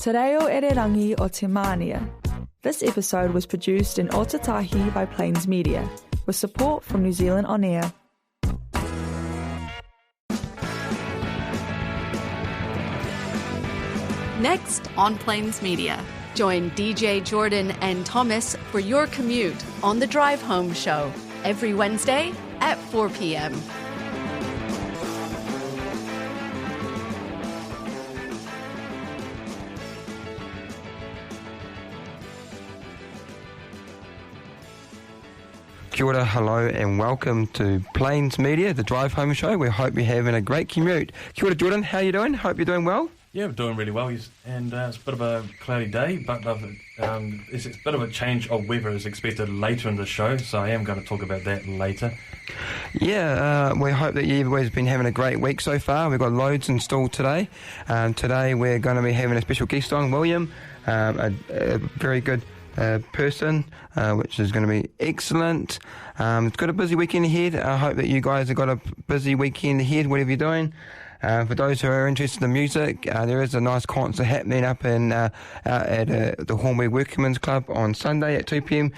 Te reo ererangi o te mānia. This episode was produced in Otatahi by Plains Media, with support from New Zealand On Air. Next on Plains Media, join DJ Jordan and Thomas for your commute on the Drive Home Show every Wednesday at 4 p.m. Kia ora, hello and welcome to Plains Media, the Drive Home Show. We hope you're having a great commute. Kia ora, Jordan, how are you doing? Hope you're doing well. Yeah, we're doing really well, and it's a bit of a cloudy day, but it's a bit of a change of weather is expected later in the show, so I am going to talk about that later. Yeah, we hope that everybody's been having a great week so far. We've got loads installed today. Today we're going to be having a special guest on, William, a very good person, which is going to be excellent. It's got a busy weekend ahead. I hope that you guys have got a busy weekend ahead, whatever you're doing. For those who are interested in music, there is a nice concert happening up in at the Hornby Workmen's Club on Sunday at 2 p.m.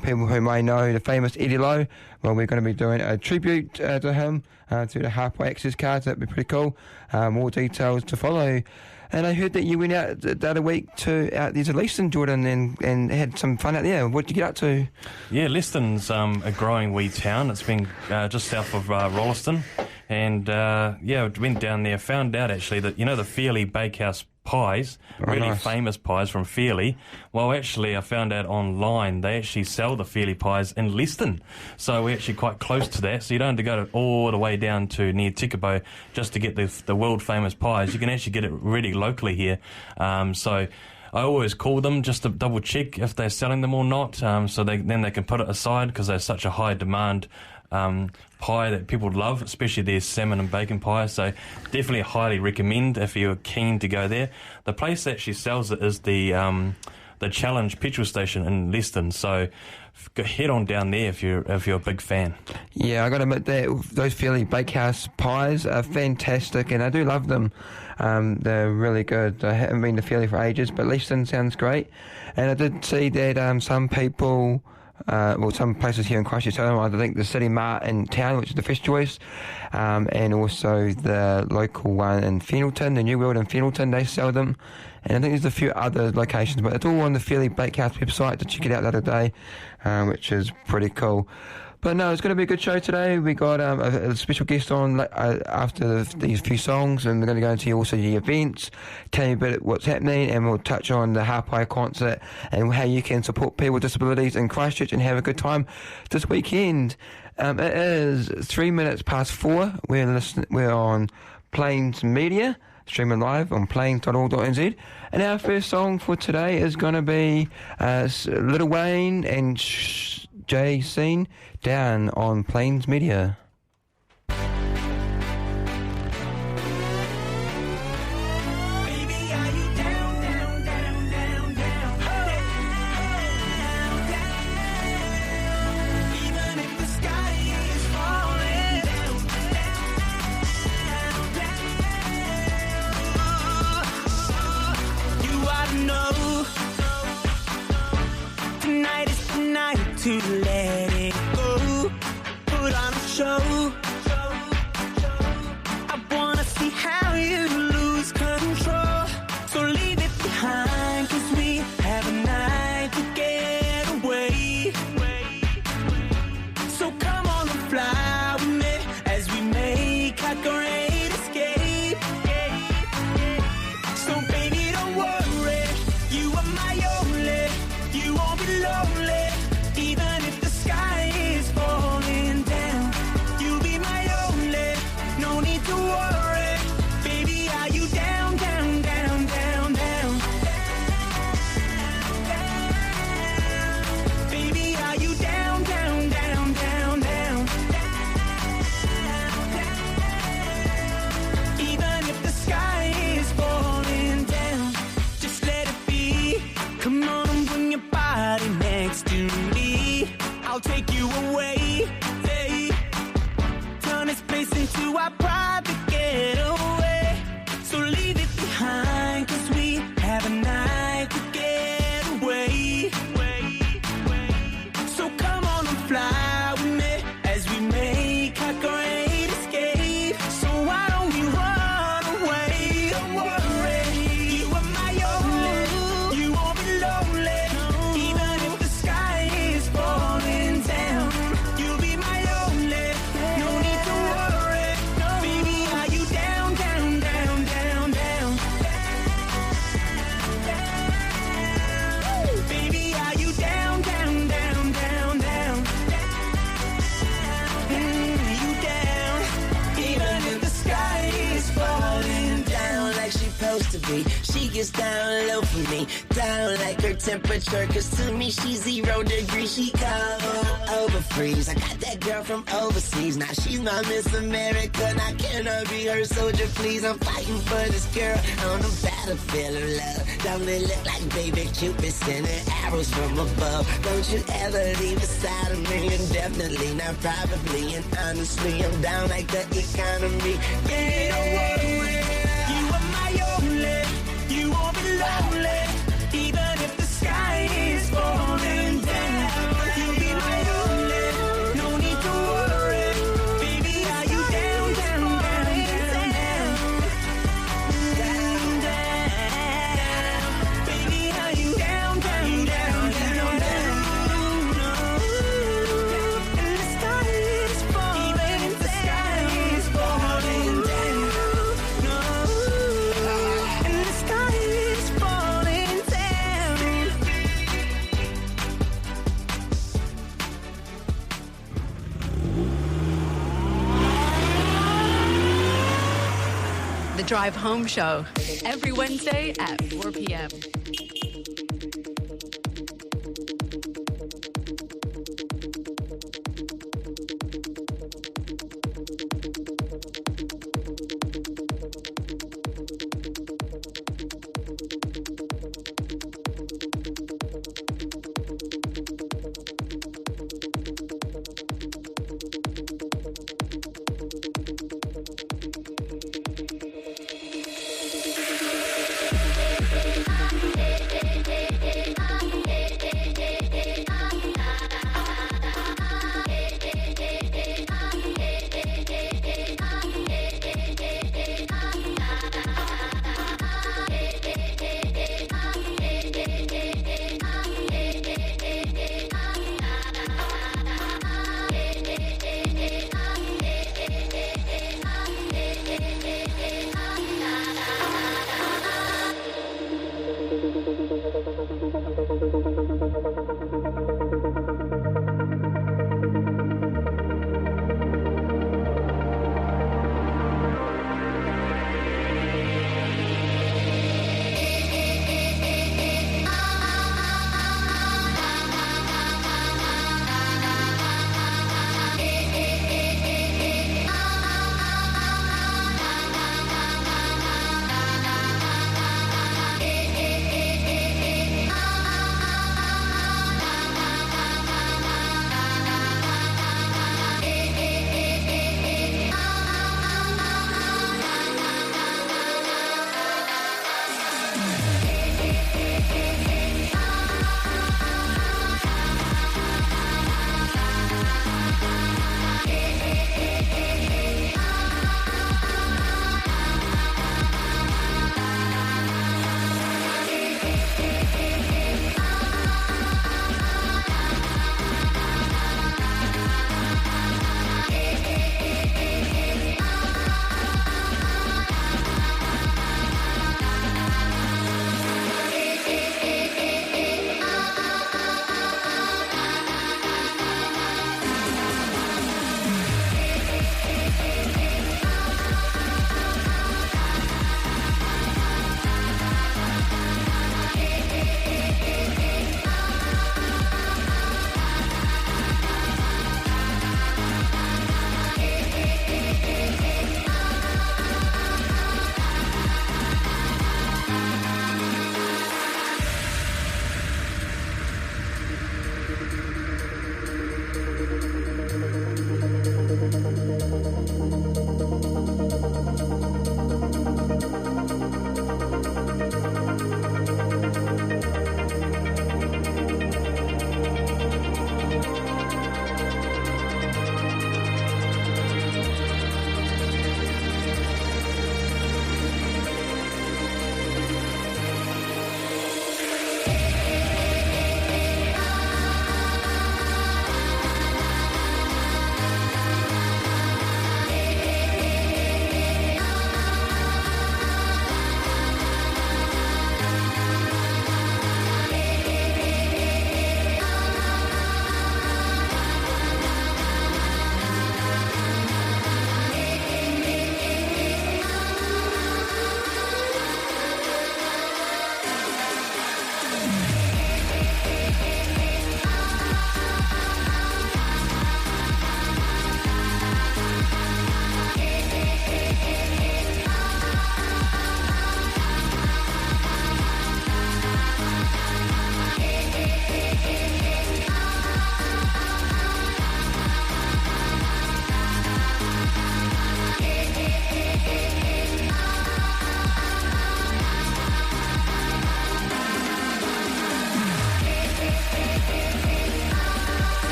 People who may know the famous Eddie Lowe, well, we're going to be doing a tribute to him through the halfway access cards. That'd be pretty cool. More details to follow. And I heard that you went out the other week out there to Leiston, Jordan, and had some fun out there. What did you get up to? Yeah, Leiston's a growing wee town. It's been just south of Rolleston. And, went down there, found out actually that, the Fairley Bakehouse pies, nice. Famous pies from Fairley. Well, actually, I found out online they actually sell the Fairley pies in Leiston. So we're actually quite close to that. So you don't have to go all the way down to near Tikabo just to get the world famous pies. You can actually get it really locally here. So I always call them just to double check if they're selling them or not. So then they can put it aside because there's such a high demand pie that people love, especially their salmon and bacon pie. So definitely highly recommend if you're keen to go there. The place that actually sells it is the Challenge petrol station in Leiston. So head on down there if you're a big fan. Yeah, I got to admit that those Fairley Bakehouse pies are fantastic, and I do love them. They're really good. I haven't been to Fairley for ages, but Leiston sounds great. And I did see that some people. Some places here in Christchurch, I think the City Mart in town, which is the Fresh Choice, and also the local one in Fennelton, the New World in Fennelton, they sell them. And I think there's a few other locations, but it's all on the Fairley Bakehouse website to check it out the other day, which is pretty cool. But no, it's going to be a good show today. We got a special guest on after these few songs, and we're going to go into also the events, tell you a bit what's happening, and we'll touch on the Hapai concert and how you can support people with disabilities in Christchurch and have a good time this weekend. It is 3 minutes past 4. We're on Plains Media, streaming live on plains.org.nz. And our first song for today is going to be Lil Wayne and Jay Scene, Down on Plains Media. To let it go, put on a show. I wanna see how you lose control. So leave it behind, 'cause we have a night to get away. So come on and fly with me as we make our great escape. So baby, don't worry, you are my only, you won't be lonely. Even if the sky is falling down, you'll be my a night to get away. So come on and fly with me as we make our great escape. So why don't we run away? Don't worry, you are my only. You won't be lonely, even if the sky is falling down. You'll be my only. No need to worry, baby. Are you down, down, down, down, down? Baby, are you down, down, down, down, down? You down, even if the sky is falling down like she supposed to be. She gets down low for me, down like her temperature, cause to me she's 0 degrees. She cold over freeze. I got that girl from overseas, now she's my Miss America. Now can I be her soldier, please? I'm fighting for this girl on the battlefield of love. Don't it look like baby Cupid sending arrows from above? Don't you ever leave beside of me, indefinitely, not probably, and honestly I'm down like the economy. Yeah, don't worry, you are my only. You won't be lonely, even if the sky is falling down. You'll be my only. No need to worry, baby. Are you down, down, down, down, down, down? Baby, are you down, down, down, down, down? And the sky is falling, even if the sky is falling down. And the sky is falling down. The Drive Home Show, every Wednesday at 4 p.m.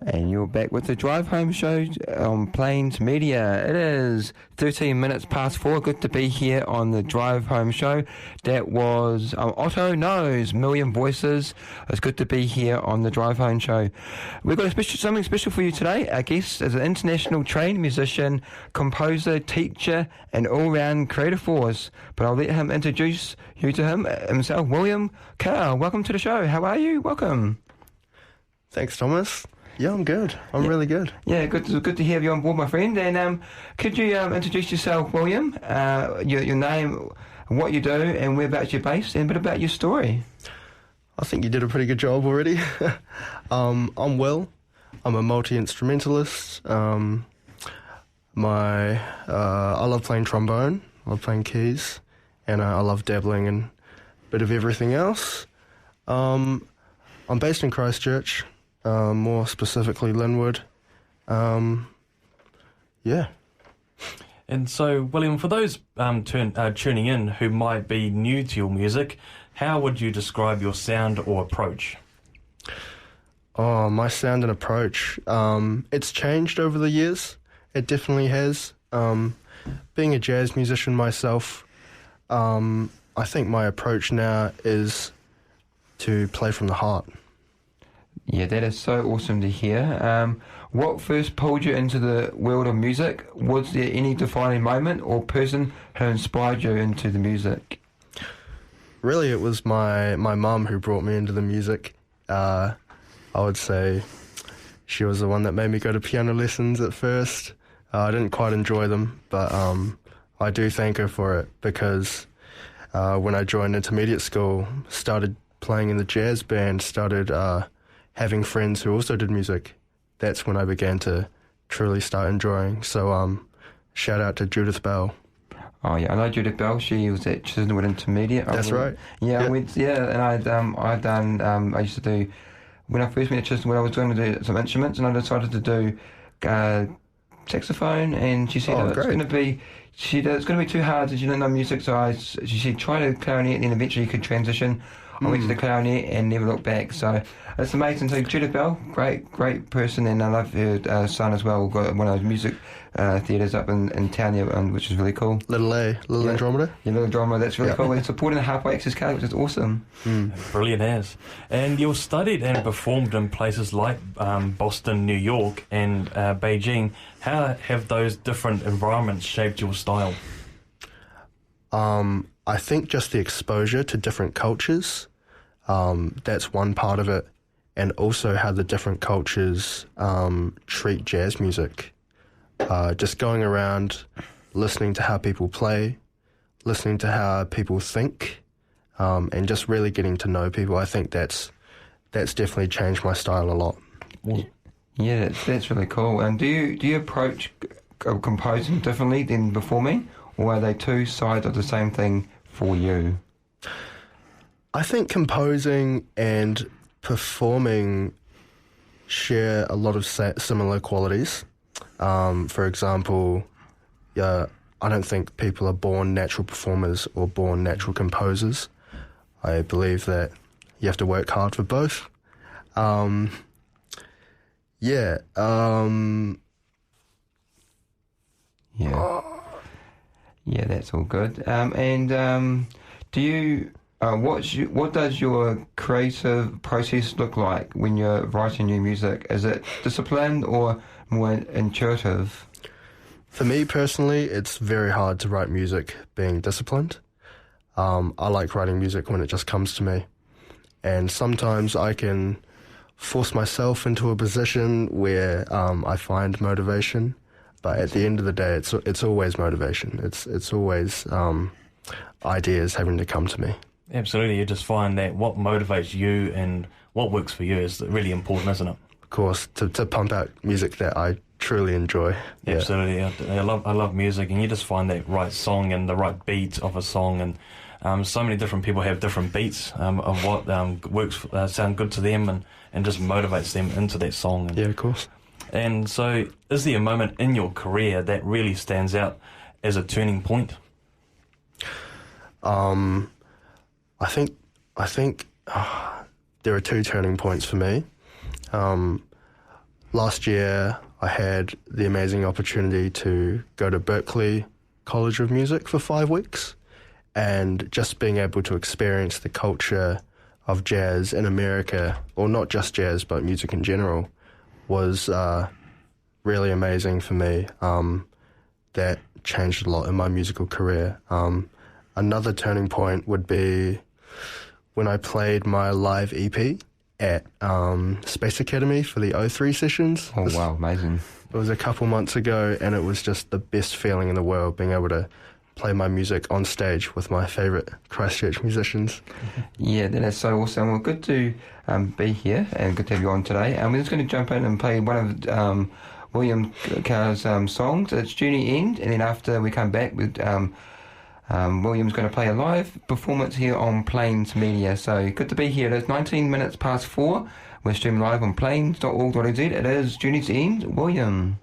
And you're back with the Drive Home Show on Plains Media. It is 13 minutes past 4. Good to be here on the Drive Home Show. That was Otto Knows, Million Voices. It's good to be here on the Drive Home Show. We've got something special for you today. Our guest is an international trained musician, composer, teacher, and all-round creative force. But I'll let him introduce you to himself, William Kao. Welcome to the show. How are you? Welcome. Thanks, Thomas. Yeah, I'm good. I'm really good. Yeah, good to have you on board, my friend. And could you introduce yourself, William? Your name, what you do, and whereabouts you're based, and a bit about your story. I think you did a pretty good job already. I'm Will. I'm a multi-instrumentalist. I love playing trombone. I love playing keys, and I love dabbling in a bit of everything else. I'm based in Christchurch. More specifically Linwood. Yeah. And so, William, for those tuning in who might be new to your music, how would you describe your sound or approach? Oh, my sound and approach. It's changed over the years. It definitely has. Being a jazz musician myself, I think my approach now is to play from the heart. Yeah, that is so awesome to hear. What first pulled you into the world of music? Was there any defining moment or person who inspired you into the music? Really, it was my mum who brought me into the music. I would say she was the one that made me go to piano lessons at first. I didn't quite enjoy them, but I do thank her for it because when I joined intermediate school, started playing in the jazz band, started having friends who also did music, that's when I began to truly start enjoying. So shout out to Judith Bell. Oh yeah, I know Judith Bell. She was at Chisholmwood Intermediate. That's right. Yeah, and I used to do, when I first met at Chisholmwood, I was going to do some instruments, and I decided to do saxophone, and she said it's going to be too hard, she didn't know music, so she said try to clarinet, and then eventually you could transition. I went to the clarinet and never looked back. So it's amazing. So Judith Bell, great person, and I love her son as well. We've got one of those music theatres up in town here, which is really cool. Little Andromeda. Yeah, Little Andromeda. That's really cool. We're supporting the Halfway Access Card, which is awesome. Brilliant as. And you've studied and performed in places like Boston, New York, and Beijing. How have those different environments shaped your style? I think just the exposure to different cultures, that's one part of it, and also how the different cultures treat jazz music. Just going around, listening to how people play, listening to how people think, and just really getting to know people. I think that's definitely changed my style a lot. Yeah, that's really cool. And do you approach composing differently than performing, or are they two sides of the same thing for you? I think composing and performing share a lot of similar qualities. For example, I don't think people are born natural performers or born natural composers. I believe that you have to work hard for both. Yeah, that's all good. Do you? What does your creative process look like when you're writing new music? Is it disciplined or more intuitive? For me personally, it's very hard to write music being disciplined. I like writing music when it just comes to me, and sometimes I can force myself into a position where I find motivation. But at the end of the day, it's always motivation. It's always ideas having to come to me. Absolutely, you just find that what motivates you and what works for you is really important, isn't it? Of course, to pump out music that I truly enjoy. Yeah. Absolutely, I love music, and you just find that right song and the right beat of a song, and so many different people have different beats of what works, sound good to them, and just motivates them into that song. Yeah, of course. And so, is there a moment in your career that really stands out as a turning point? I think there are two turning points for me. last year I had the amazing opportunity to go to Berklee College of Music for 5 weeks, and just being able to experience the culture of jazz in America, or not just jazz but music in general, was really amazing for me. That changed a lot in my musical career. Another turning point would be when I played my live EP at Space Academy for the O3 sessions. Oh, wow, amazing. It was a couple months ago, and it was just the best feeling in the world, being able to play my music on stage with my favourite Christchurch musicians. Yeah, that is so awesome. Well, good to be here, and good to have you on today. And we're just going to jump in and play one of William Kao's songs. It's Journey End, and then after we come back with William's going to play a live performance here on Plains Media. So good to be here. It is 19 minutes past 4. We're streaming live on plains.org.nz. It is Journey's End, William.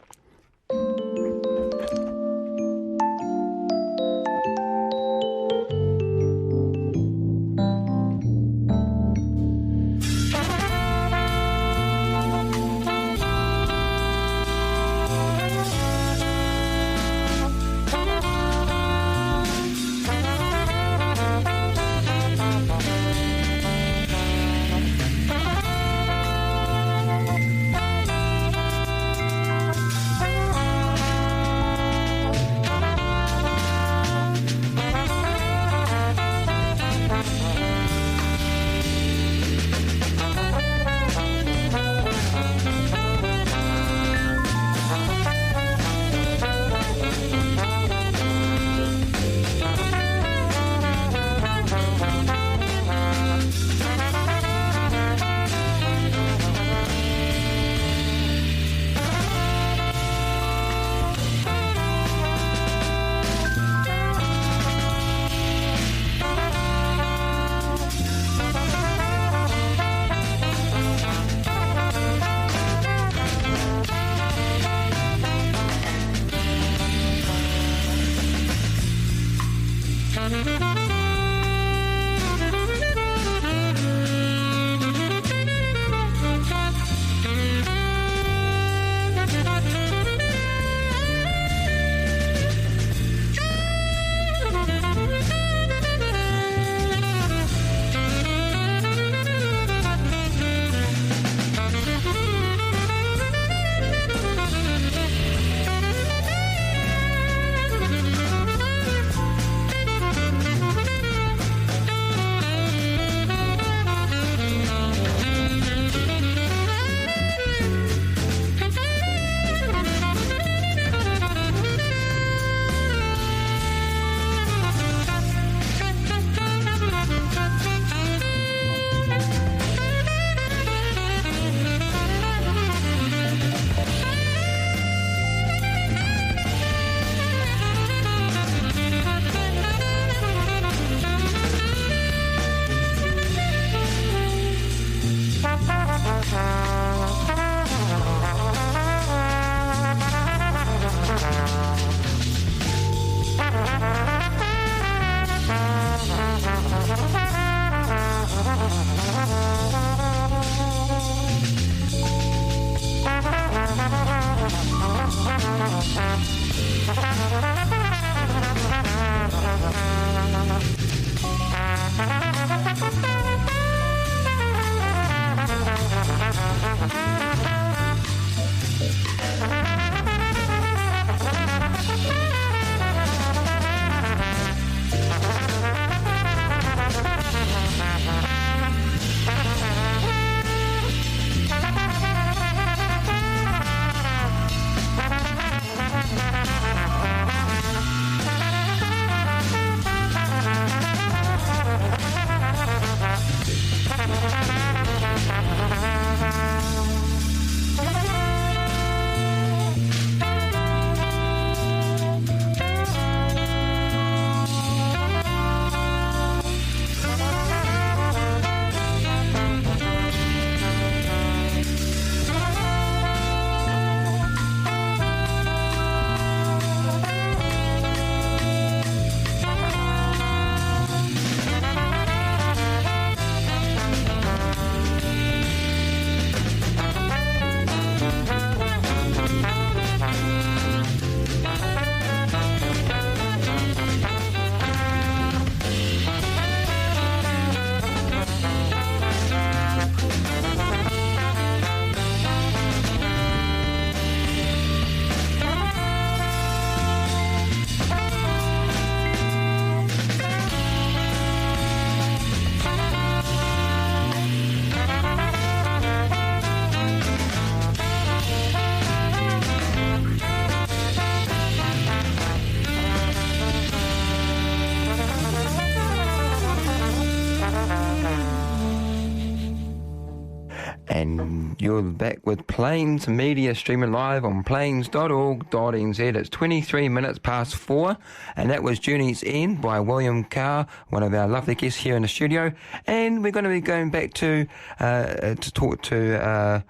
And you're back with Plains Media, streaming live on plains.org.nz. It's 23 minutes past 4, and that was Journey's End by William Kao, one of our lovely guests here in the studio. And we're going to be going back to talk to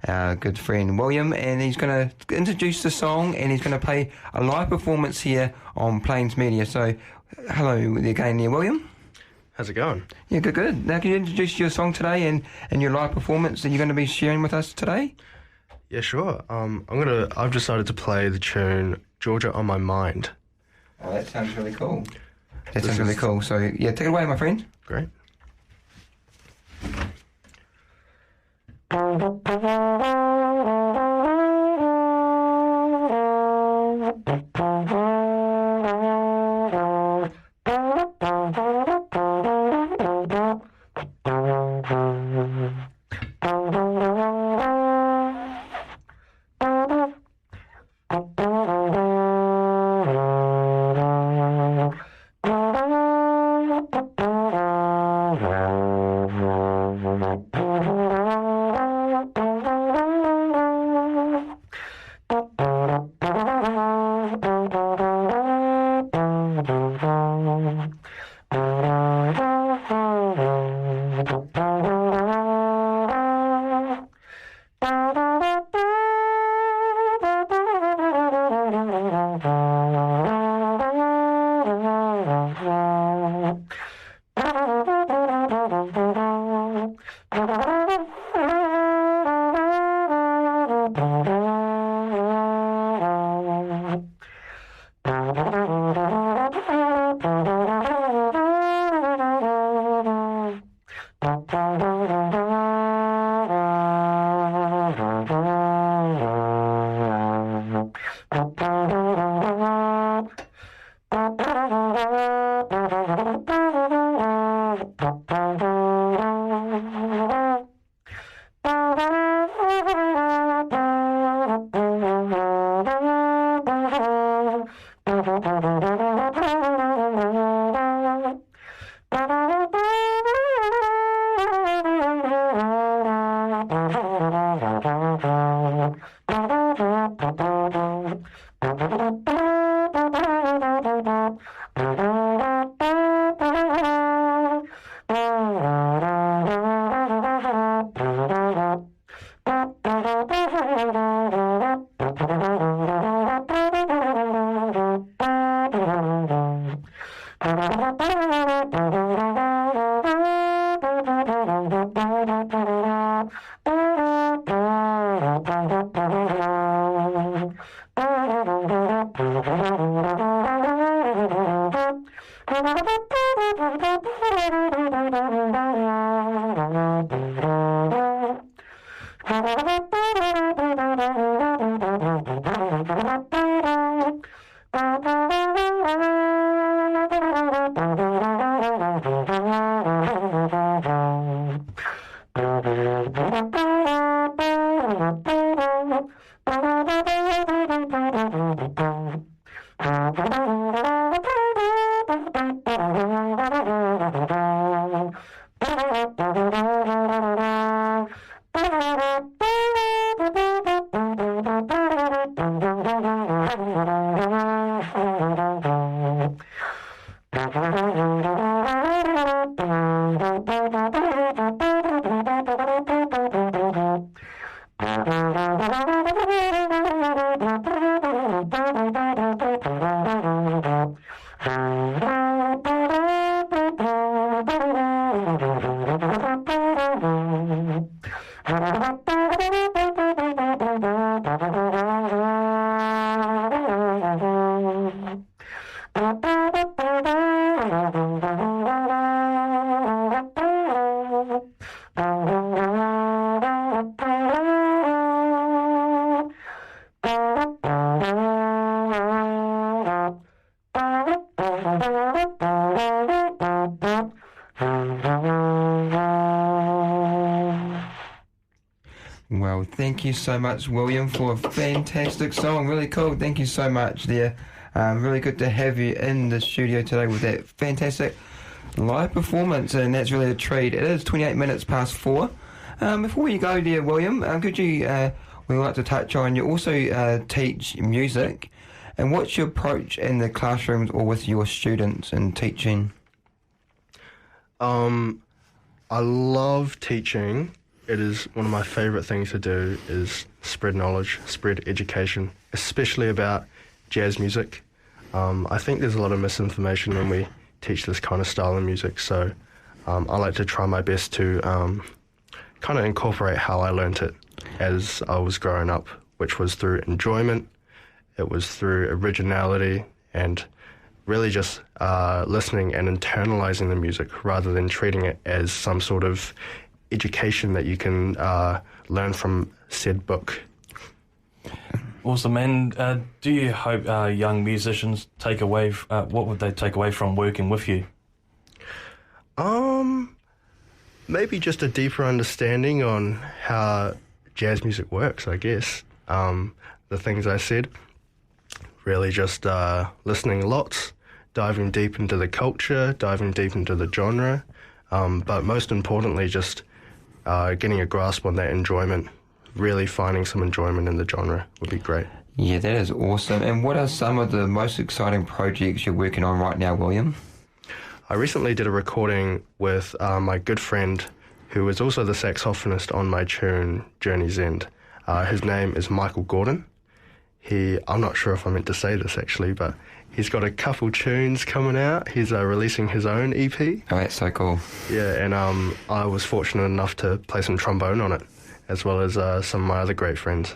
our good friend William, and he's going to introduce the song, and he's going to play a live performance here on Plains Media. So, hello again there, William. How's it going? Yeah, good. Now, can you introduce your song today and your live performance that you're going to be sharing with us today? Yeah, sure. I've decided to play the tune "Georgia on My Mind." Oh, that sounds really cool. That sounds really cool. So, yeah, take it away, my friend. Great. Well, thank you so much, William, for a fantastic song. Really cool. Thank you so much there. Really good to have you in the studio today with that fantastic live performance, and that's really a treat. It is 28 minutes past 4. Before we go there, William, could you, we'd like to touch on, you also teach music, and what's your approach in the classrooms or with your students in teaching? I love teaching. It is one of my favourite things to do is spread knowledge, spread education, especially about jazz music. I think there's a lot of misinformation when we teach this kind of style of music, so I like to try my best to kind of incorporate how I learnt it as I was growing up, which was through enjoyment, it was through originality, and really just listening and internalising the music rather than treating it as some sort of education that you can learn from said book. Awesome. And do you hope young musicians take away, what would they take away from working with you? Maybe just a deeper understanding on how jazz music works, I guess. The things I said, really just listening lots, diving deep into the culture, diving deep into the genre, but most importantly just getting a grasp on that enjoyment, really finding some enjoyment in the genre would be great. Yeah, that is awesome. And what are some of the most exciting projects you're working on right now, William? I recently did a recording with my good friend who is also the saxophonist on my tune, Journey's End. His name is Michael Gordon. I'm not sure if I meant to say this actually, but he's got a couple tunes coming out. He's releasing his own EP. Oh, that's so cool. Yeah, and I was fortunate enough to play some trombone on it, as well as some of my other great friends.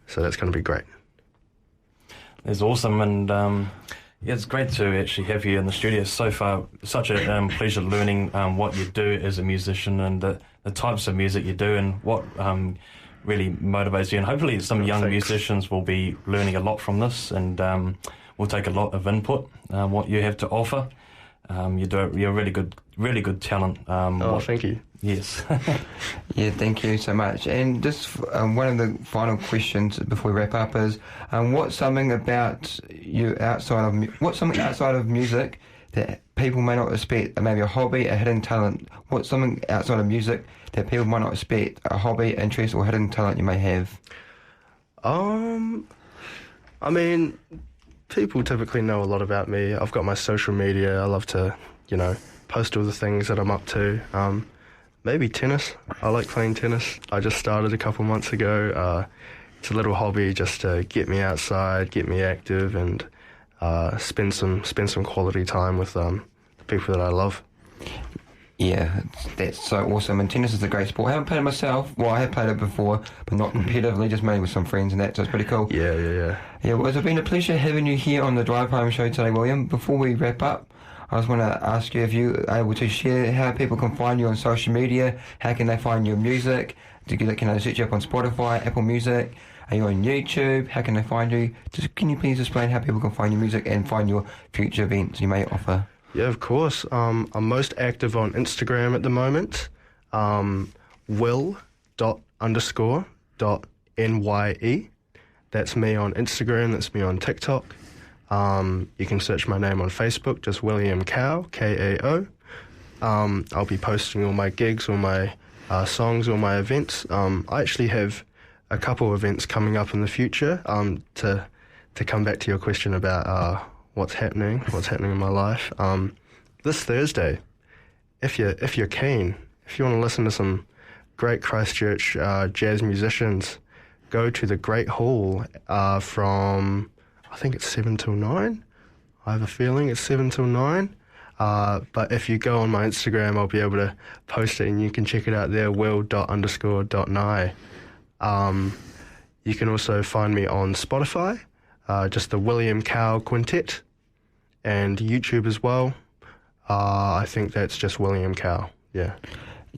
So that's going to be great. That's awesome, and yeah, it's great to actually have you in the studio so far. Such a pleasure learning what you do as a musician and the types of music you do and what really motivates you. And hopefully some young musicians will be learning a lot from this and will take a lot of input, what you have to offer. You're really good talent. Thank you. Yes. Yeah, thank you so much. And just one of the final questions before we wrap up is, what's something about you outside of music that people may not expect? Maybe a hobby, a hidden talent. What's something outside of music that people might not expect? A hobby, interest, or hidden talent you may have? I mean, people typically know a lot about me. I've got my social media. I love to, post all the things that I'm up to. Maybe tennis. I like playing tennis. I just started a couple months ago. It's a little hobby just to get me outside, get me active, and spend some quality time with the people that I love. Yeah, that's so awesome. And tennis is a great sport. I haven't played it myself. Well, I have played it before, but not competitively, just mainly with some friends and that, so it's pretty cool. Yeah. Yeah, well, it's been a pleasure having you here on the Drive Home Show today, William. Before we wrap up, I just want to ask you if you're able to share how people can find you on social media. How can they find your music? Can they search you up on Spotify, Apple Music? Are you on YouTube? How can they find you? Can you please explain how people can find your music and find your future events you may offer? Yeah, of course. I'm most active on Instagram at the moment. will._.nye. That's me on Instagram. That's me on TikTok. You can search my name on Facebook, just William Kao, Kao. I'll be posting all my gigs, all my songs, all my events. I actually have a couple events coming up in the future. To come back to your question about what's happening in my life. This Thursday, if you're keen, if you want to listen to some great Christchurch jazz musicians, go to the Great Hall from, I think it's 7 till 9. I have a feeling it's 7 till 9. But if you go on my Instagram, I'll be able to post it and you can check it out there, will._.nye. You can also find me on Spotify, just the William Kao Quintet, and YouTube as well. I think that's just William Kao, yeah.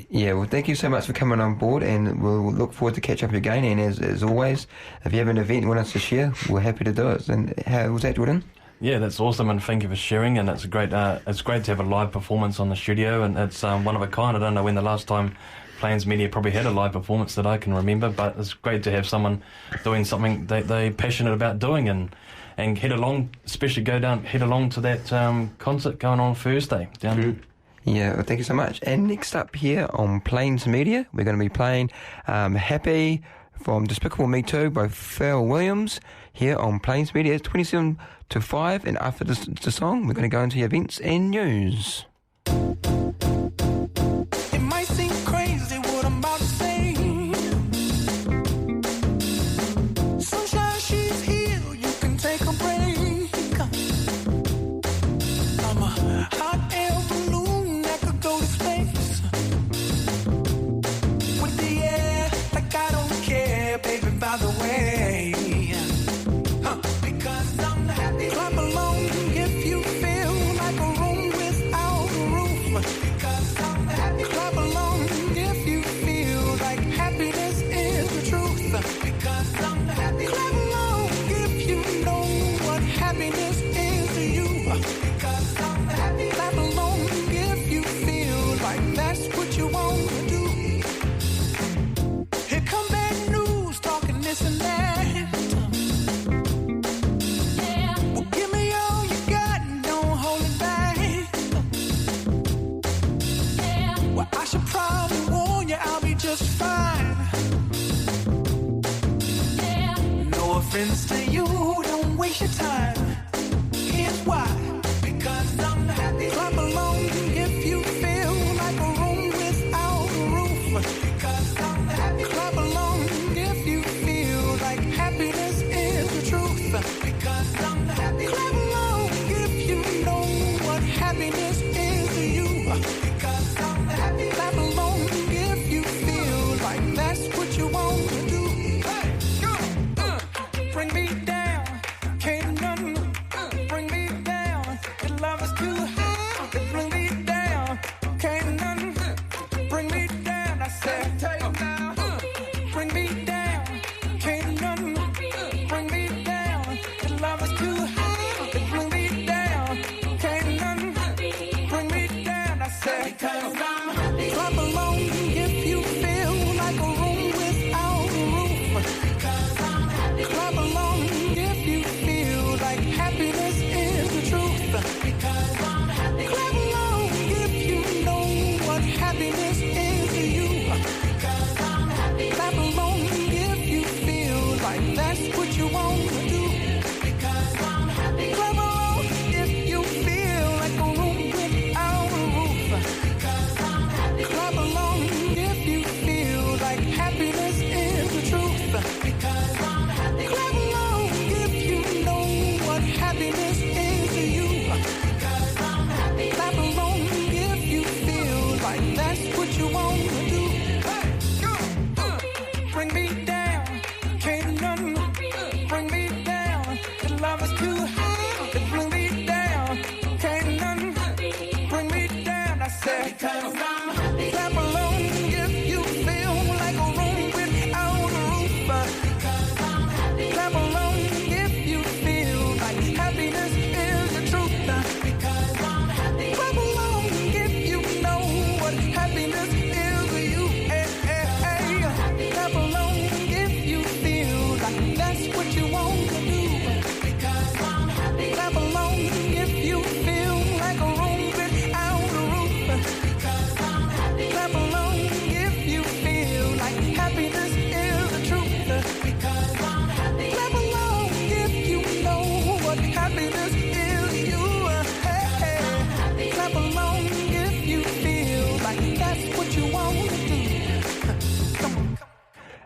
Yeah, well, thank you so much for coming on board, and we'll look forward to catch up again. And as always, if you have an event you want us to share, we're happy to do it. And how was that, Jordan? Yeah, that's awesome, and thank you for sharing. And it's great to have a live performance on the studio, and it's one of a kind. I don't know when the last time Plains Media probably had a live performance that I can remember, but it's great to have someone doing something they're passionate about doing, and head along, especially head along to that concert going on Thursday down. Yeah, well, thank you so much. And next up here on Plains Media, we're going to be playing Happy from Despicable Me 2 by Pharrell Williams here on Plains Media. It's 27 to 5, and after the song, we're going to go into events and news. It might seem crazy what I'm about to say. Sunshine, she's here, you can take a break. I'm a hot air balloon that could go to space. With the air, like I don't care, baby, by the way. Because I'm happy. Clap along if you feel like a room without a roof. Because I'm happy. Clap along if you feel like happiness is the truth. Because I'm happy. Clap along if you know what happiness is to you. Because I'm happy. Clap along if you feel like that's what you want to do. Here come bad news, talking this and that. Well, give me all you got and don't hold it back. Well, I should probably warn you, I'll be just fine. No offense to you, don't waste your time. Here's why. Because I'm happy. Clap along if you feel like a room without a roof. Because I'm happy. Clap along if you feel like happiness is the truth. Because I'm happy. Clap along if you know what happiness is to you. Because I'm happy. Clap along if you feel like that's what you want to do. Hey, go, bring me down, can't none bring me down. Your love is too high, bring me down, can't none bring me down. I said, take now, bring me down, can't none bring me down. Your love is too high, bring me down, can't none bring me down. I said, because I'm happy. Clap along if you feel like a room without a roof. Because I'm happy. Clap along if you feel like happiness is the truth. Because I'm happy. Clap along if you know what happiness is to you. Because I'm happy. Clap along if you feel like that's what you want to do. Because I'm happy. Clap along if you feel like a room without a roof. Because I'm happy. Clap along if you feel like happiness is the truth. Because I'm happy. Clap along if you know what happiness is to you. Because I'm happy. Clap along if you feel like that's what you want to do. Hey, go, bring me down, can't none bring me down. Your love is too high, bring me down, can't none bring me down. I said, because I'm happy. Clap along if you feel like a room without a roof. Because I'm happy. Clap along if you feel like happiness is the truth. Because I'm happy. Clap along if you know what happiness is to you. Hey, hey, hey. Clap along if you feel like that's what you want to do. Because I'm happy. Clap along if you feel like a room without a roof. Because I'm happy. Clap along if you feel like happiness is the truth. Because I'm happy. Clap along if you know what happiness is to you. Hey, hey. Clap along if you feel like that's what you want to do. Come on.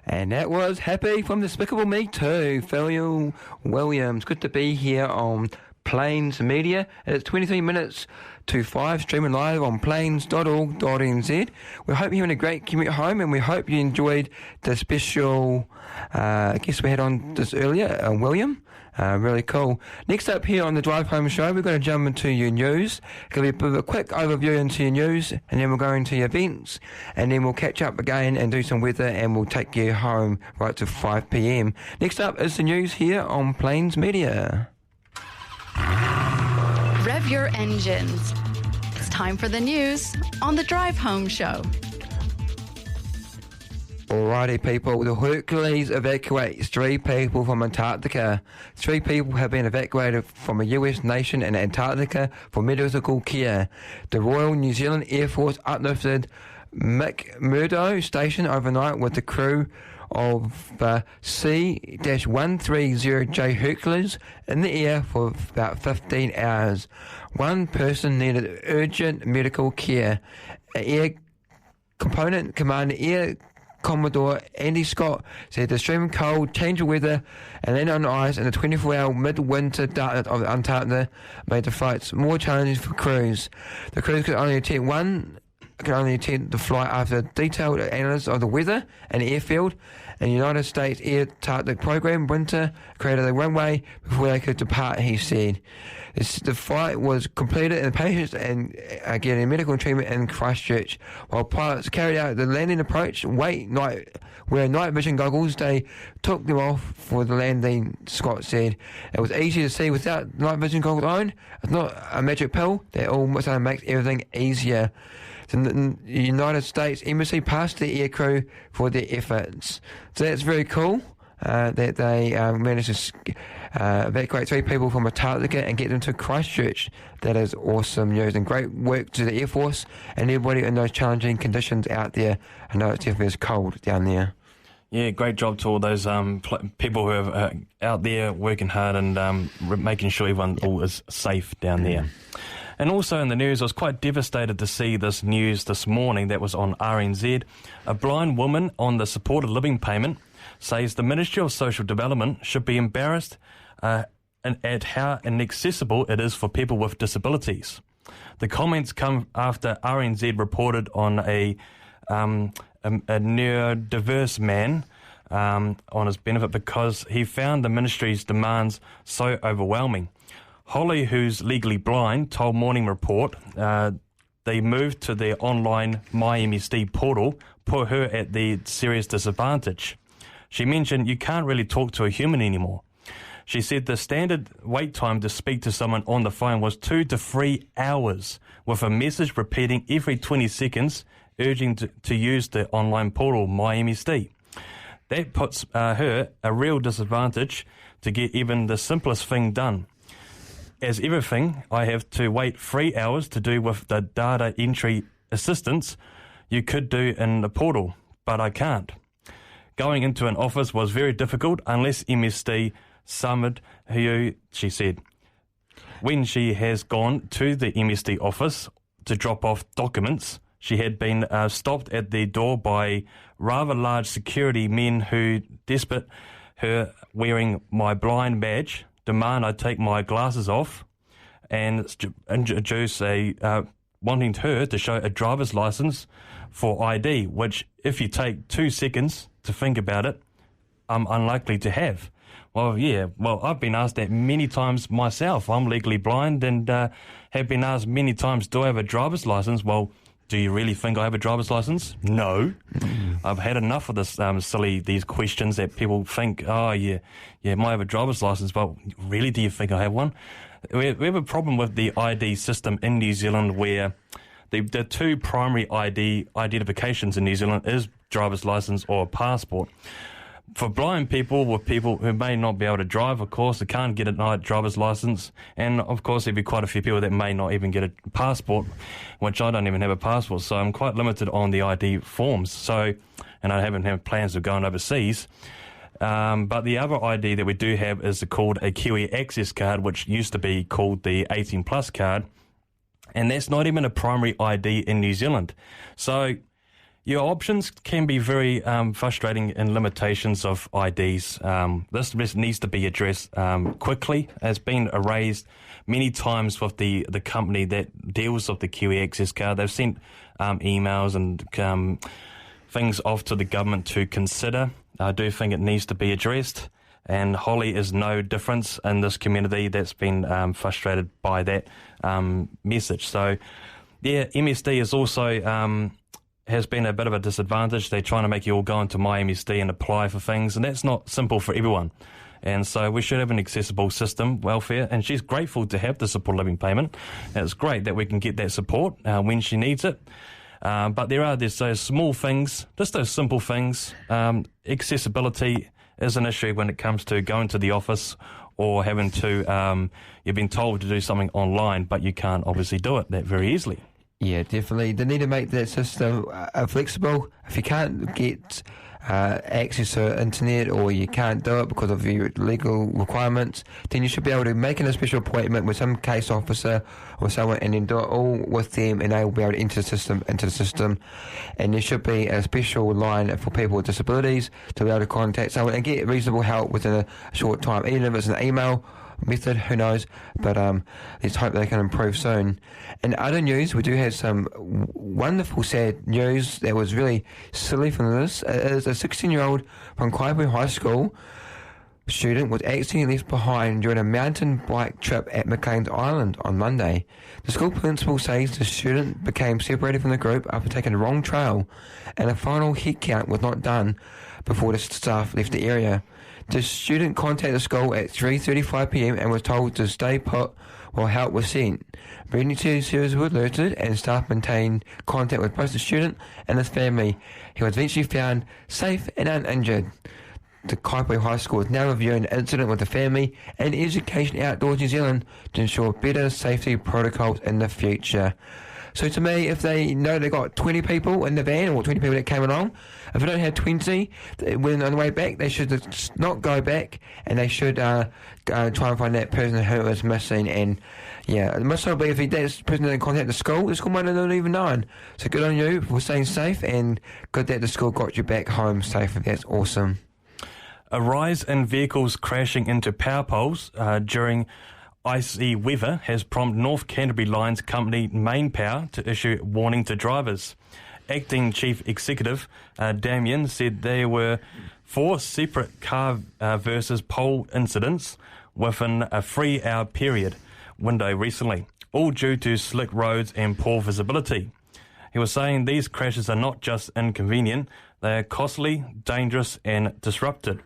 And that was Happy from Despicable Me 2, Pharrell Williams. Good to be here on Plains Media. It's 23 minutes to 5, streaming live on plains.org.nz. We hope you're having a great commute home, and we hope you enjoyed the special guest we had on this earlier, William. Really cool. Next up here on the Drive Home Show, we're going to jump into your news. It'll be a bit of a quick overview into your news, and then we'll go into your events, and then we'll catch up again and do some weather, and we'll take you home right to 5 p.m. Next up is the news here on Plains Media. Rev your engines. It's time for the news on the Drive Home Show. Alrighty, people. The Hercules evacuates 3 people from Antarctica. 3 people have been evacuated from a US nation in Antarctica for medical care. The Royal New Zealand Air Force uplifted McMurdo Station overnight with the crew of C-130J Hercules in the air for about 15 hours. One person needed urgent medical care. Air Component Commander Air Commodore Andy Scott said the extreme cold, change of weather, and land on ice in the 24-hour midwinter darkness of Antarctica made the flights more challenging for crews. The crews could only attempt to fly after detailed analysis of the weather and airfield, and the United States Antarctic Program Winter created a runway before they could depart, he said. The flight was completed and the patients and getting medical treatment in Christchurch. While pilots carried out the landing approach, wearing night vision goggles, they took them off for the landing, Scott said. It was easy to see without night vision goggles on. It's not a magic pill that all of a sudden makes everything easier. The United States Embassy passed the air crew for their efforts. So that's very cool that they managed to evacuate 3 people from Antarctica and get them to Christchurch. That is awesome news and great work to the Air Force and everybody in those challenging conditions out there. I know it's definitely cold down there. Yeah, great job to all those people who are out there working hard and making sure everyone all is safe down there. And also in the news, I was quite devastated to see this news this morning that was on RNZ. A blind woman on the supported living payment says the Ministry of Social Development should be embarrassed at how inaccessible it is for people with disabilities. The comments come after RNZ reported on a neurodiverse man on his benefit because he found the ministry's demands so overwhelming. Holly, who's legally blind, told Morning Report they moved to their online MyMSD portal, put her at the serious disadvantage. She mentioned you can't really talk to a human anymore. She said the standard wait time to speak to someone on the phone was 2 to 3 hours, with a message repeating every 20 seconds, urging to use the online portal MyMSD. That puts her a real disadvantage to get even the simplest thing done. As everything I have to wait 3 hours to do with the data entry assistance you could do in the portal, but I can't. Going into an office was very difficult unless MSD summoned her, she said. When she has gone to the MSD office to drop off documents, she had been stopped at the door by rather large security men who, despite her wearing my blind badge, demand I take my glasses off and introduce wanting her to show a driver's license for ID, which if you take 2 seconds to think about it, I'm unlikely to have. Well, yeah, I've been asked that many times myself. I'm legally blind and have been asked many times, do I have a driver's license? Well, do you really think I have a driver's license? No. I've had enough of this these questions that people think, oh, yeah, might have a driver's license, but really, do you think I have one? We have a problem with the ID system in New Zealand where the 2 primary ID identifications in New Zealand is driver's license or passport. For blind people, with people who may not be able to drive, of course, they can't get a driver's license. And, of course, there'll be quite a few people that may not even get a passport, which I don't even have a passport. So I'm quite limited on the ID forms. And I haven't had plans of going overseas. But the other ID that we do have is called a Kiwi Access card, which used to be called the 18 Plus card. And that's not even a primary ID in New Zealand. So your options can be very frustrating in limitations of IDs. This needs to be addressed quickly. It's been raised many times with the company that deals with the Kiwi Access card. They've sent emails and things off to the government to consider. I do think it needs to be addressed. And Holly is no difference in this community that's been frustrated by that message. So, yeah, MSD is also has been a bit of a disadvantage. They're trying to make you all go into MyMSD and apply for things, and that's not simple for everyone. And so we should have an accessible system, welfare, and she's grateful to have the support living payment. And it's great that we can get that support when she needs it. But there's those small things, just those simple things. Accessibility is an issue when it comes to going to the office or having to, you've been told to do something online, but you can't obviously do it that very easily. Yeah, definitely. They need to make that system flexible. If you can't get access to internet or you can't do it because of your legal requirements, then you should be able to make a special appointment with some case officer or someone and then do it all with them, and they will be able to enter the system. And there should be a special line for people with disabilities to be able to contact someone and get reasonable help within a short time, even if it's an email method, who knows, but let's hope they can improve soon. In other news, we do have some wonderful sad news that was really silly from this. It is a 16-year-old from Kaipui High School student was accidentally left behind during a mountain bike trip at McLean's Island on Monday. The school principal says the student became separated from the group after taking the wrong trail, and a final head count was not done before the staff left the area. The student contacted the school at 3:35 p.m. and was told to stay put while help was sent. Emergency services were alerted and staff maintained contact with both the student and his family. He was eventually found safe and uninjured. The Kaipui High School is now reviewing the incident with the family and Education Outdoors New Zealand to ensure better safety protocols in the future. So to me, if they know they got 20 people in the van or 20 people that came along, if they don't have 20 when on the way back, they should not go back, and they should try and find that person who is missing. And yeah, it must not be if that person didn't contact the school might not have even known. So good on you for staying safe, and good that the school got you back home safely. That's awesome. A rise in vehicles crashing into power poles during icy weather has prompted North Canterbury Line's company Main Power to issue warning to drivers. Acting Chief Executive Damien said there were 4 separate car versus pole incidents within a 3-hour period window recently, all due to slick roads and poor visibility. He was saying these crashes are not just inconvenient, they are costly, dangerous and disrupted.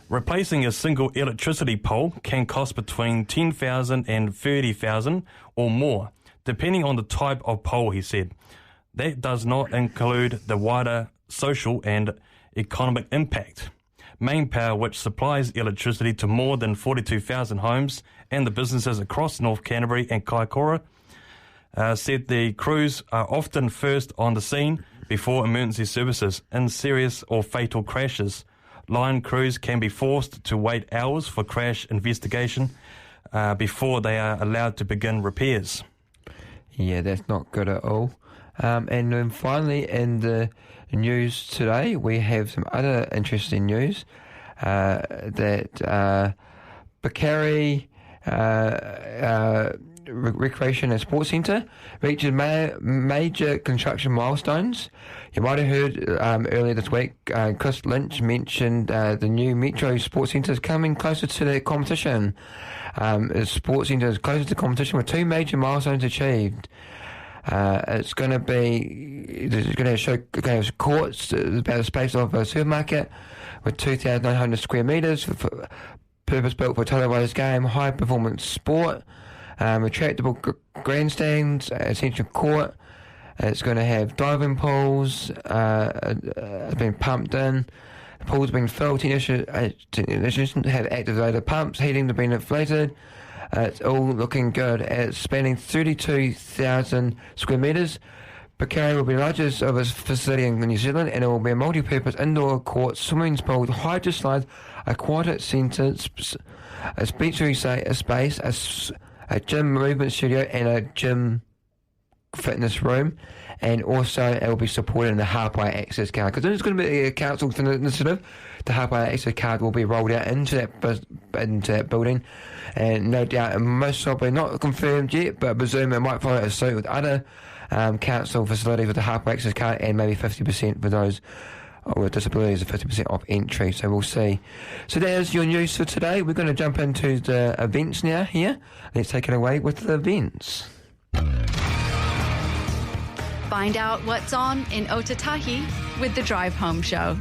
Replacing a single electricity pole can cost between $10,000 and $30,000 or more, depending on the type of pole, he said. That does not include the wider social and economic impact. Main Power, which supplies electricity to more than 42,000 homes and the businesses across North Canterbury and Kaikoura, said the crews are often first on the scene before emergency services in serious or fatal crashes. Line crews can be forced to wait hours for crash investigation before they are allowed to begin repairs. Yeah, that's not good at all. And then finally, in the news today, we have some other interesting news that Bakari Recreation and Sports Centre reaches major construction milestones. You might have heard earlier this week, Chris Lynch mentioned the new Metro Sports Centre is coming closer to the competition. The Sports Centre is closer to the competition with 2 major milestones achieved. It's going to show courts about the space of a supermarket with 2,900 square metres, purpose built for televised game, high performance sport. Retractable grandstands, essential court. It's going to have diving pools. It's been pumped in. The pool's been filled. Technicians have activated pumps. Heating have been inflated. It's all looking good. It's spanning 32,000 square metres. Bakari will be the largest of its facility in New Zealand, and it will be a multi-purpose indoor court, swimming pool, hydro slides, aquatic centre, a speech space, a gym movement studio, and a gym fitness room, and also it will be supported in the halfway access card, because there's going to be a council initiative. The halfway access card will be rolled out into that building, and no doubt, most probably not confirmed yet, but I presume it might follow a suit with other council facilities with the halfway access card, and maybe 50% for those with disabilities, 50% off entry. So we'll see. So there's your news for today. We're going to jump into the events now here. Let's take it away with the events. Find out what's on in Otatahi with the Drive Home Show.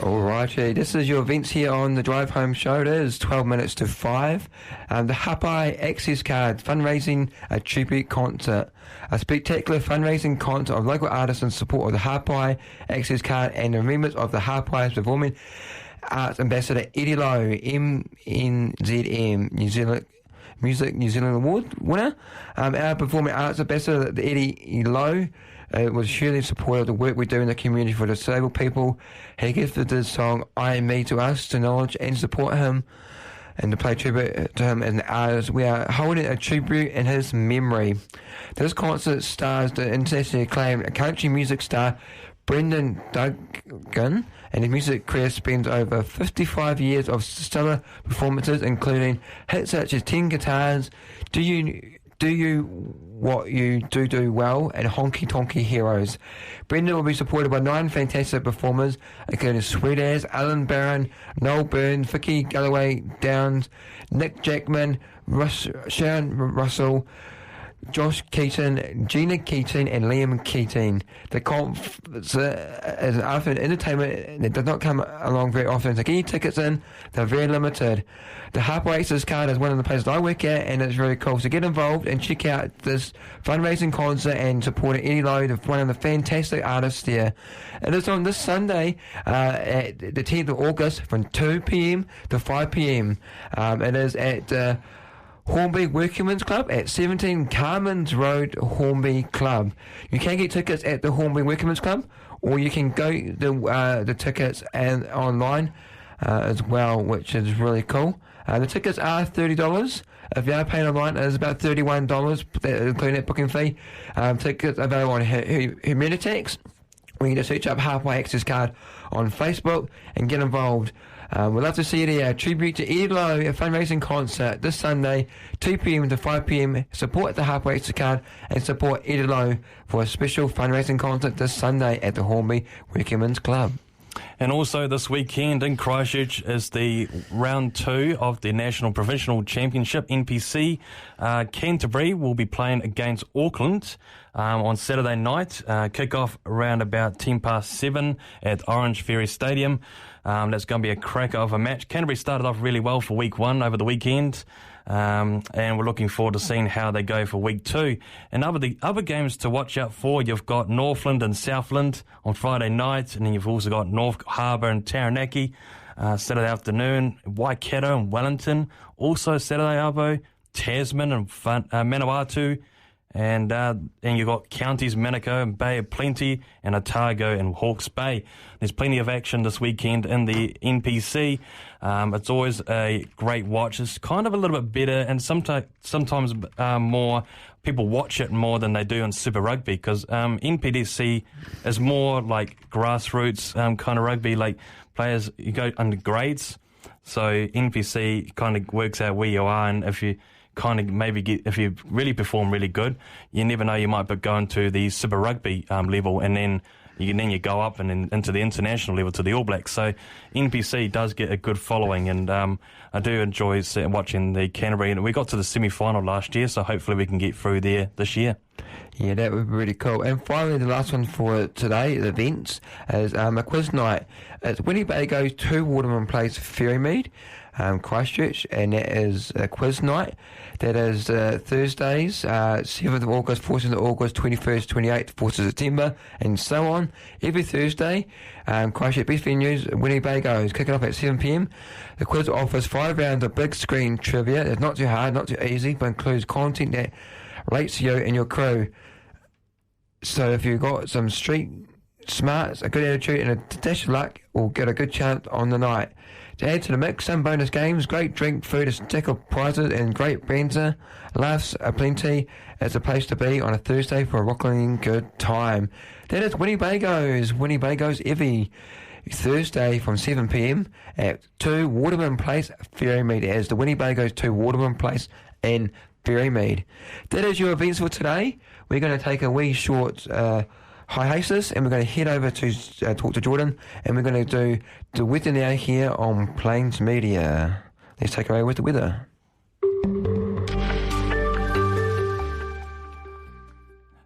Alrighty, this is your events here on the Drive Home Show. It is 12 minutes to 5. The Hapai Access Card fundraising a tribute concert. A spectacular fundraising concert of local artists in support of the Hapai Access Card and the remembrance of the Hapai's Performing Arts Ambassador Eddie Lowe, MNZM, New Zealand Award winner. Our Performing Arts Ambassador, Eddie Lowe, was hugely supportive of the work we do in the community for disabled people. He gifted the song I Am Me to us to acknowledge and support him and to pay tribute to him as an artist. We are holding a tribute in his memory. This concert stars the internationally acclaimed country music star Brendan Duggan, and his music career spans over 55 years of stellar performances, including hits such as 10 Guitars, Do You What You Do Well, and Honky Tonky Heroes. Brendan will be supported by 9 fantastic performers, including Sweet As, Alan Barron, Noel Byrne, Vicky Galloway Downs, Nick Jackman, Sharon Russell, Josh Keaton, Gina Keaton, and Liam Keating. The concert is an afternoon entertainment that does not come along very often, so get your tickets in. They're very limited. The Hapai Access Card is one of the places I work at, and it's really cool. So get involved and check out this fundraising concert and support Eddie Lowe, one of the fantastic artists there. It is on this Sunday, at the 10th of August, from 2 p.m. to 5 p.m. It is at Hornby Workingmen's Club at 17 Carmans Road, Hornby Club. You can get tickets at the Hornby Workingmen's Club, or you can go the tickets and online as well, which is really cool. The tickets are $30. If you are paying online, it is about $31, including that booking fee. Tickets available on Humanitex. We can just search up Hapai Access Card on Facebook and get involved. We'd love to see you there. Tribute to Eddie Lowe, a fundraising concert this Sunday, 2 p.m. to 5 p.m. Support the Hapai Access Card and support Eddie Lowe for a special fundraising concert this Sunday at the Hornby Workingmen's Club. And also this weekend in Christchurch is the round 2 of the National Provincial Championship, NPC. Canterbury will be playing against Auckland on Saturday night. Kick-off around about 7:10 at Orange Ferry Stadium. That's going to be a cracker of a match. Canterbury started off really well for week 1 over the weekend. And we're looking forward to seeing how they go for week 2. And the other games to watch out for, you've got Northland and Southland on Friday night, and then you've also got North Harbour and Taranaki Saturday afternoon, Waikato and Wellington, also Saturday arvo, Tasman and Manawatu, and you've got counties Manukau and Bay of Plenty and Otago and Hawke's Bay. There's plenty of action this weekend in the NPC. It's always a great watch. It's kind of a little bit better, and sometimes more people watch it more than they do in Super Rugby, because NPDC is more like grassroots kind of rugby, like players, you go under grades. So NPC kind of works out where you are, and if you kind of if you really perform really good, you never know, you might be going to the Super Rugby level, and then you go up and then into the international level to the All Blacks. So NPC does get a good following, and I do enjoy watching the Canterbury. And we got to the semi-final last year, so hopefully we can get through there this year. Yeah, that would be really cool. And finally, the last one for today, the events, is a quiz night. It's Winnebago's 2 Waterman Place Ferrymead, Christchurch, and that is a quiz night. That is Thursdays, 7th of August, 14th of August, 21st, 28th, 4th of September, and so on. Every Thursday, Christchurch Best Venues, Winnebago is kicking off at 7 p.m. The quiz offers 5 rounds of big screen trivia. It's not too hard, not too easy, but includes content that relates to you and your crew. So if you've got some street smarts, a good attitude, and a dash of luck, will get a good chance on the night. To add to the mix, some bonus games, great drink, food, a stack of prizes, and great banter. Laughs aplenty. It's a place to be on a Thursday for a rocking good time. That is Winnebago's Evie. Thursday from 7 p.m. at 2 Waterman Place, Ferrymead. As the Winnebago's 2 Waterman Place in Ferrymead. That is your events for today. We're going to take a wee short hiatus, and we're going to head over to talk to Jordan, and we're going to do the weather now here on Plains Media. Let's take away with the weather.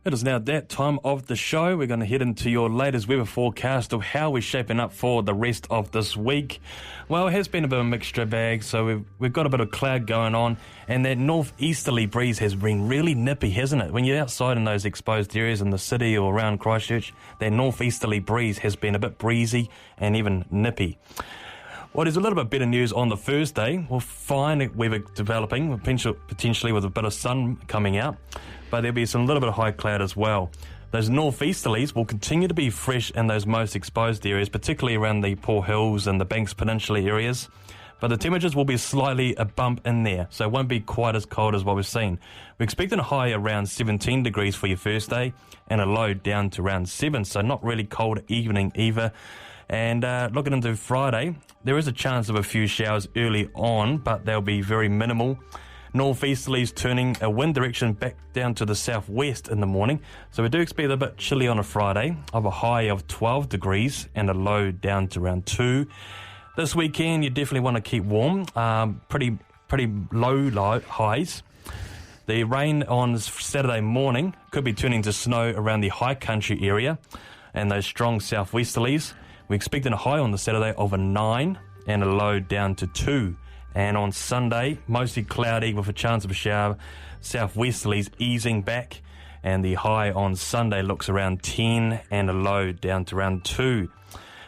It is now that time of the show. We're going to head into your latest weather forecast of how we're shaping up for the rest of this week. Well, it has been a bit of a mixture bag, so we've got a bit of cloud going on, and that northeasterly breeze has been really nippy, hasn't it? When you're outside in those exposed areas in the city or around Christchurch, that northeasterly breeze has been a bit breezy and even nippy. Well, there's a little bit better news on the Thursday. We'll find weather developing, potentially with a bit of sun coming out, but there'll be some little bit of high cloud as well. Those northeasterlies will continue to be fresh in those most exposed areas, particularly around the Port Hills and the Banks Peninsula areas. But the temperatures will be slightly a bump in there, so it won't be quite as cold as what we've seen. We're expecting a high around 17 degrees for your first day and a low down to around 7, so not really cold evening either. And looking into Friday, there is a chance of a few showers early on, but they'll be very minimal. Northeasterlies turning a wind direction back down to the southwest in the morning. So we do expect a bit chilly on a Friday, of a high of 12 degrees and a low down to around 2. This weekend, you definitely want to keep warm, pretty low highs. The rain on Saturday morning could be turning to snow around the high country area and those strong southwesterlies. We're expecting a high on the Saturday of a 9 and a low down to 2. And on Sunday, mostly cloudy with a chance of a shower, southwesterlies easing back, and the high on Sunday looks around 10 and a low down to around 2.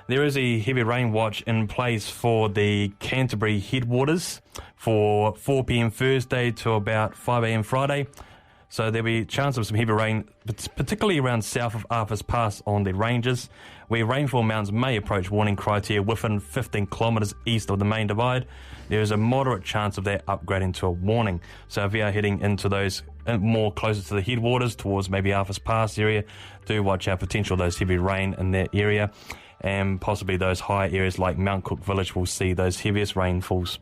There is a heavy rain watch in place for the Canterbury headwaters for 4 p.m. Thursday to about 5 a.m. Friday. So there'll be a chance of some heavy rain, particularly around south of Arthur's Pass on the ranges, where rainfall amounts may approach warning criteria within 15 kilometres east of the main divide. There is a moderate chance of that upgrading to a warning. So if you are heading into those more closer to the headwaters, towards maybe Arthur's Pass area, do watch out potential of those heavy rain in that area. And possibly those high areas like Mount Cook Village will see those heaviest rainfalls.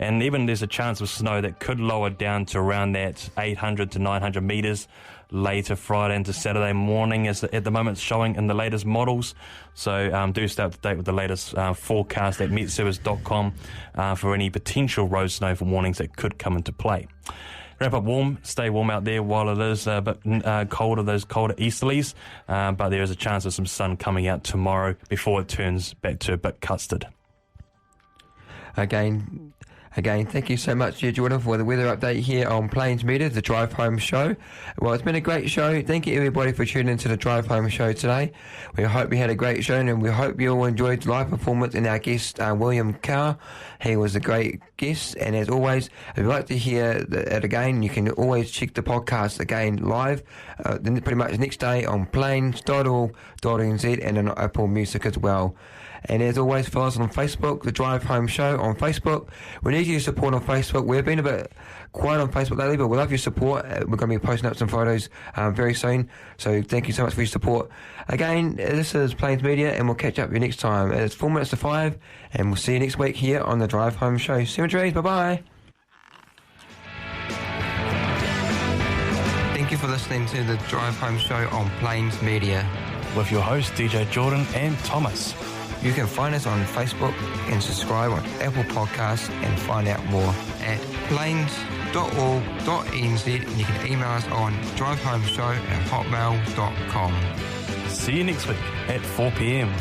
And even there's a chance of snow that could lower down to around that 800 to 900 metres later Friday into Saturday morning, as at the moment it's showing in the latest models. So do stay up to date with the latest forecast at metservice.com for any potential road snow for warnings that could come into play. Wrap up warm, stay warm out there while it is a bit colder, those colder easterlies, but there is a chance of some sun coming out tomorrow before it turns back to a bit custard. Again, thank you so much, Jordan, for the weather update here on Plains Media, the Drive Home Show. Well, it's been a great show. Thank you, everybody, for tuning into the Drive Home Show today. We hope you had a great show, and we hope you all enjoyed the live performance and our guest, William Kao. He was a great guest, and as always, if you'd like to hear it again, you can always check the podcast again live, pretty much the next day on plains.org.nz and on Apple Music as well. And as always, follow us on Facebook, The Drive Home Show on Facebook. We need your support on Facebook. We've been a bit quiet on Facebook lately, but we love your support. We're going to be posting up some photos very soon. So thank you so much for your support. Again, this is Plains Media, and we'll catch up with you next time. It's 4 minutes to 5, and we'll see you next week here on The Drive Home Show. Cemeteries, bye-bye. Thank you for listening to The Drive Home Show on Plains Media. With your hosts, DJ Jordan and Thomas. You can find us on Facebook and subscribe on Apple Podcasts and find out more at plains.org.nz, and you can email us on drivehomeshow@hotmail.com. See you next week at 4 p.m.